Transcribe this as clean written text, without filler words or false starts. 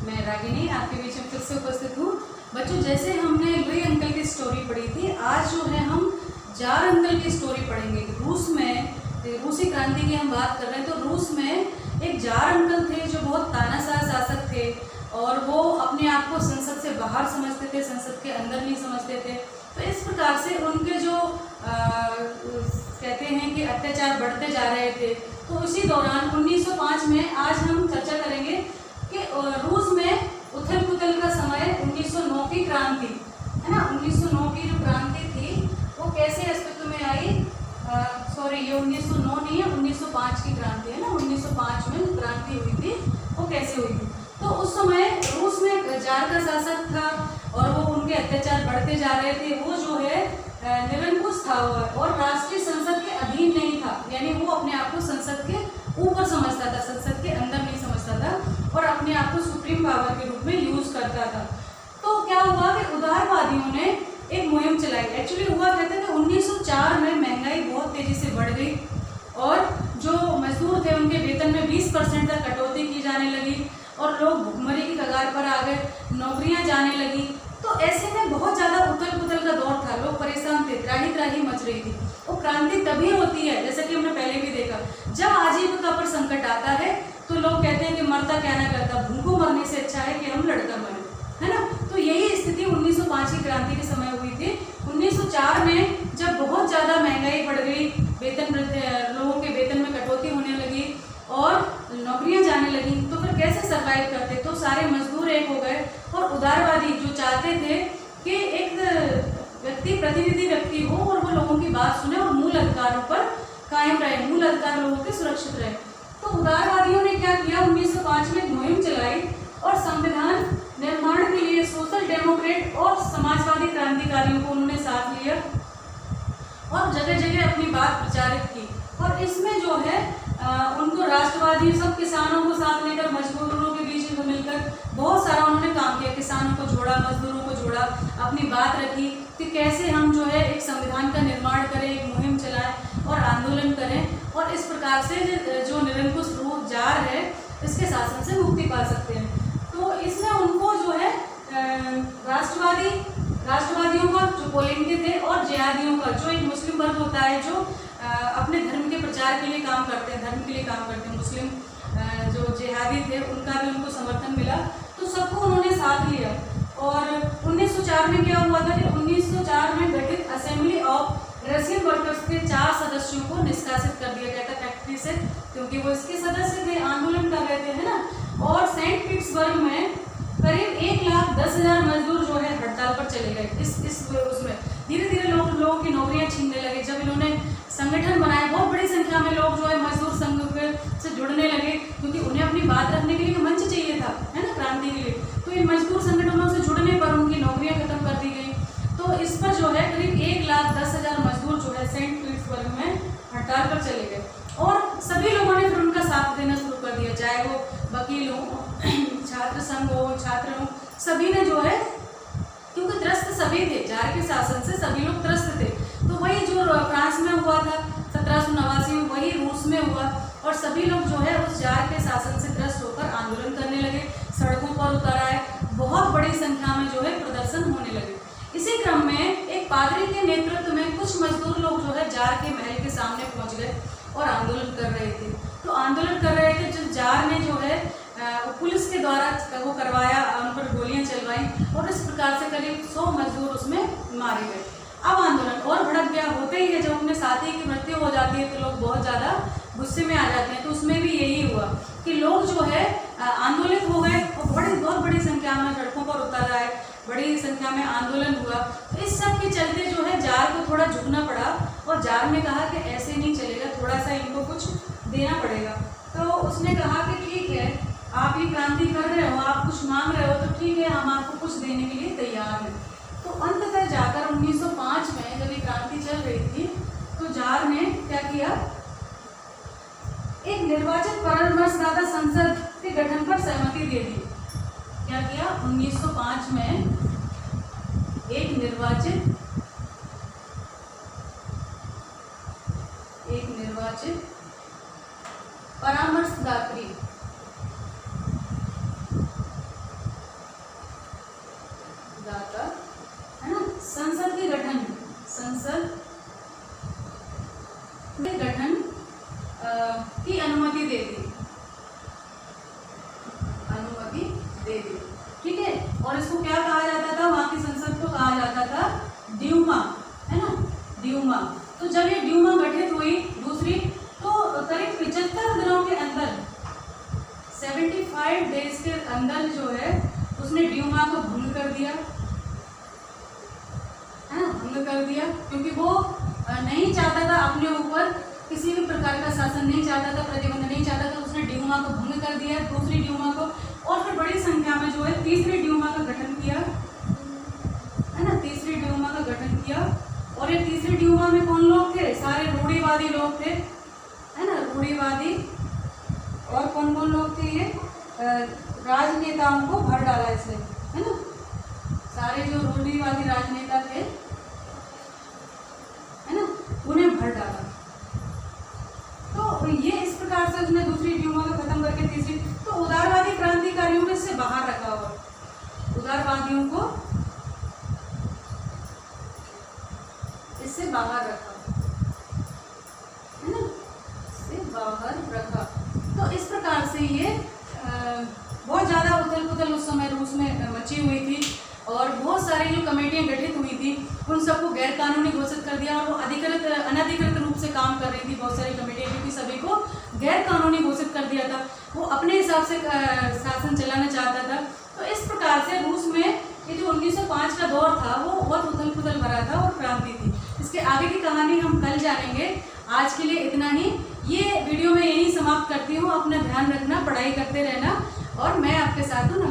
मैं रागिनी आपके बीच में फिर से उपस्थित हूँ। बच्चों, जैसे हमने लुई अंकल की स्टोरी पढ़ी थी, आज जो है हम जार अंकल की स्टोरी पढ़ेंगे। रूस में रूसी क्रांति की हम बात कर रहे हैं, तो रूस में एक जार अंकल थे जो बहुत तानाशाह शासक थे और वो अपने आप को संसद से बाहर समझते थे, संसद के अंदर नहीं समझते थे। तो इस प्रकार से उनके जो कहते हैं कि अत्याचार बढ़ते जा रहे थे। तो उसी दौरान 1905 में आज हम चर्चा करेंगे कि रूस में उथल पुथल का समय 1909 की क्रांति है ना, 1909 की जो क्रांति थी वो कैसे अस्तित्व में आई। सॉरी, ये 1909 नहीं है, 1905 की क्रांति है ना। 1905 में क्रांति हुई थी, वो कैसे हुई थी। तो उस समय रूस में जार का शासक था और वो उनके अत्याचार बढ़ते जा रहे थे। वो जो है निरंकुश था और राष्ट्रीय संसद के अधीन नहीं था, यानी वो अपने आप को संसद के ऊपर समझता था, संसद के अंदर नहीं समझता था और अपने आप को सुप्रीम पावर के रूप में यूज करता था। तो क्या हुआ कि उदारवादियों ने एक मुहिम चलाई। एक्चुअली हुआ कहते हैं कि 1904 में महंगाई बहुत तेजी से बढ़ गई और जो मजदूर थे उनके वेतन में 20% तक कटौती की जाने लगी और लोग भुखमरी की कगार पर आ गए, नौकरियां जाने लगी। तो ऐसे में बहुत ज़्यादा उथल पुथल का दौर था, लोग परेशान थे, त्राही त्राही मच रही थी। वो क्रांति तभी होती है, जैसा कि हमने पहले भी देखा, जब आजीविका पर संकट आता है तो लोग कहते हैं कि मरता क्या ना करता, भूखों मरने से अच्छा है कि हम लड़कर मरें, है ना। तो यही स्थिति 1905 की क्रांति के समय हुई थी। 1904 में जब बहुत ज़्यादा महंगाई बढ़ गई, लोगों के वेतन में कटौती होने लगी और नौकरियां जाने लगी, तो फिर कैसे सर्वाइव करते। तो सारे मजदूर एक हो गए और उदारवादी जो चाहते थे कि एक प्रतिनिधि व्यक्ति हो और वो लोगों की बात सुने और मूल अधिकारों पर कायम रहे, मूल अधिकार लोगों के सुरक्षित रहे। तो उदारवादियों ने क्या किया, 1905 में एक मुहिम चलाई और संविधान निर्माण के लिए सोशल डेमोक्रेट और समाजवादी क्रांतिकारियों को उन्होंने साथ लिया और जगह जगह अपनी बात प्रचारित की। और इसमें जो है उनको राष्ट्रवादी, सब किसानों को साथ लेकर, मजदूरों के बीच में मिलकर बहुत सारा उन्होंने काम किया। किसानों को जोड़ा, मजदूरों को जोड़ा, अपनी बात रखी कि कैसे हम जो है एक संविधान का निर्माण करें, एक मुहिम चलाएं और आंदोलन करें और इस प्रकार से जो निरंकुश रूप जार है इसके शासन से मुक्ति पा सकते हैं। तो इसमें उनको जो है राष्ट्रवादियों का जो पोलेंगे थे और जिहादियों का, जो एक मुस्लिम वर्ग होता है जो अपने धर्म के प्रचार के लिए काम करते हैं, धर्म के लिए काम करते हैं, मुस्लिम जो जिहादी थे उनका भी उनको समर्थन मिला। तो सबको उन्होंने साथ लिया और 1904 में क्या हुआ था कि 1904 में गठित असेंबली ऑफ रशियन वर्कर्स के 4 सदस्यों को निष्कासित कर दिया गया था फैक्ट्री से, क्योंकि वो इसके सदस्य थे, आंदोलन कर रहे थे, है ना। और सेंट पीटर्सबर्ग में करीब 1,10,000 मजदूर जो है हड़ताल पर चले गए। उसमें धीरे धीरे लोगों की नौकरियां छीनने लगे। जब इन्होंने संगठन बनाए, बहुत बड़ी संख्या में लोग जो है मजदूर संघ से जुड़ने लगे, क्योंकि उन्हें अपनी बात रखने के लिए मंच चाहिए था, है ना, क्रांति के लिए। तो इन मजदूर संगठनों से जुड़ने पर उनकी नौकरियां खत्म कर दी गई। तो इस पर जो है करीब 1,10,000 मजदूर जो है सेंट पीटर्सबर्ग में हड़ताल पर चले गए और सभी लोगों ने फिर उनका साथ देना शुरू कर दिया, चाहे वो वकील हो, छात्र संघ हो, छात्र हो, सभी ने जो है, क्योंकि त्रस्त सभी थे, जार के शासन से सभी लोग त्रस्त थे। तो वही जो फ्रांस में हुआ था 1789 में, वही रूस में हुआ और सभी लोग जो है उस जार के शासन से त्रस्त होकर आंदोलन करने लगे, सड़कों पर उतर आए, बहुत बड़ी संख्या में जो है प्रदर्शन होने लगे। इसी क्रम में एक पादरी के नेतृत्व में कुछ मजदूर लोग जो है जार के महल के सामने पहुंच गए और आंदोलन कर रहे थे। तो आंदोलन कर रहे थे, जो जार ने जो है पुलिस के द्वारा वो करवाया, उन पर गोलियां चलवाई और इस प्रकार से करीब 100 मजदूर उसमें मारे गए। अब आंदोलन और भड़क गया। होते ही है, जब अपने साथी की मृत्यु हो जाती है तो लोग बहुत ज़्यादा गुस्से में आ जाते हैं। तो उसमें भी यही हुआ कि लोग जो है आंदोलित हो गए और बहुत बड़ी संख्या में सड़कों पर उतर आए, बड़ी संख्या में आंदोलन हुआ। तो इस सब के चलते जो है जार को थोड़ा झुकना पड़ा और जार ने कहा कि ऐसे नहीं चलेगा, थोड़ा सा इनको कुछ देना पड़ेगा। तो उसने कहा कि ठीक है, आप ये क्रांति कर रहे हो, आप कुछ मांग रहे हो, तो ठीक है, हम आपको कुछ देने के लिए तैयार हैं। तो अंततः जाकर 1905 में जब ये क्रांति चल रही थी तो जार ने क्या किया, एक निर्वाचित परामर्शदाता संसद के गठन पर सहमति दे दी। क्या किया, 1905 में एक निर्वाचित परामर्शदात्री दे दी, ठीक है। और इसको क्या कहा जाता था, वहाँ की संसद को कहा जाता था ड्यूमा, है ना, ड्यूमा। तो जब ये ड्यूमा गठित हुई दूसरी, तो करीब 75 दिनों के अंदर, 75 डेज के अंदर जो है उसने ड्यूमा को भंग कर दिया, है ना, भंग कर दिया, क्योंकि वो नहीं चाहता था अपने ऊपर किसी भी प्रकार का शासन नहीं चाहता था, प्रतिबंध नहीं चाहता था। उसने ड्यूमा को भंग कर दिया, दूसरी ड्यूमा को, और फिर बड़ी संख्या में जो है तीसरी ड्यूमा का गठन किया, है ना, तीसरी ड्यूमा का गठन किया। और ये तीसरी ड्यूमा में कौन लोग थे, सारे रूढ़िवादी लोग थे, है ना, रूढ़िवादी। और कौन कौन लोग थे, ये राजनेताओं को भर डाला इसने, है ना, सारे जो रूढ़िवादी राजनेता थे, है ना, उन्हें भर डाला। तो ये इस प्रकार से उसने दूसरी ड्यूमा को खत्म करके तीसरी, तो उदारवादी क्रांतिकारियों को इससे बाहर रखा हुआ, उदारवादियों को इससे बाहर रखा, है ना, इससे बाहर रखा। तो इस प्रकार से ये बहुत ज़्यादा उथल पुथल उस समय रूस में मची हुई थी, और बहुत सारी जो कमेटियाँ गठित हुई थी उन सबको गैर कानूनी घोषित कर दिया, और वो अनधिकृत रूप से काम कर रही थी बहुत सारी कमेटियाँ, क्योंकि सभी को गैर कानूनी घोषित कर दिया था। वो अपने हिसाब से शासन चलाना चाहता था। तो इस प्रकार से रूस में ये जो 1905 का दौर था वो बहुत उथल पुथल भरा था और क्रांति थी। इसके आगे की कहानी हम कल जानेंगे। आज के लिए इतना ही। ये वीडियो मैं यहीं समाप्त करती हूँ। अपना ध्यान रखना, पढ़ाई करते रहना, और मैं आपके साथ हूँ। नमस्कार।